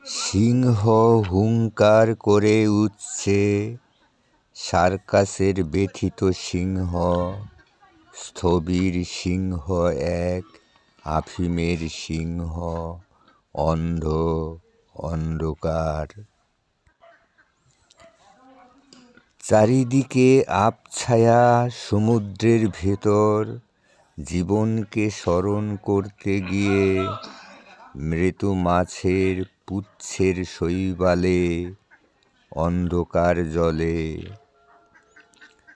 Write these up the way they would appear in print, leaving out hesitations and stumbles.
সিংহ হুংকার করে উঠছে, সার্কাসের ব্যথিত সিংহ, স্থবির সিংহ এক, আফিমের সিংহ, অন্ধ অন্ধকার। চারিদিকে আবছায়া সমুদ্রের ভেতর, জীবনকে স্মরণ করতে গিয়ে মৃত মাছের পুচ্ছের শৈবালে, অন্ধকার জলে,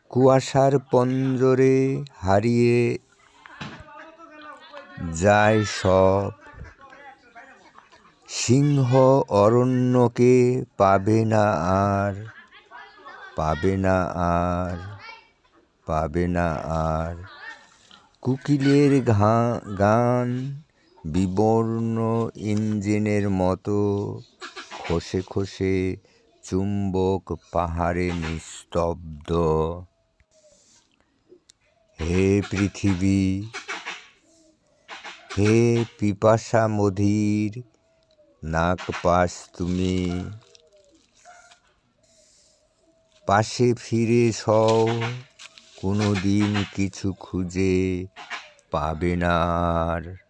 কুয়াশার পঞ্জরে হারিয়ে যায় সব। সিংহ অরণ্যকে পাবে না আর, পাবে না আর, পাবে না আর। কোকিলের গান বিবর্ণ ইঞ্জিনের মতো খসে খসে চুম্বক পাহাড়ে নিস্তব্ধ। হে পৃথিবী, হে পিপাসা মধির নাগপাশ তুমি, পাশে ফিরে সও, কোনো দিন কিছু খুঁজে পাবে না আর।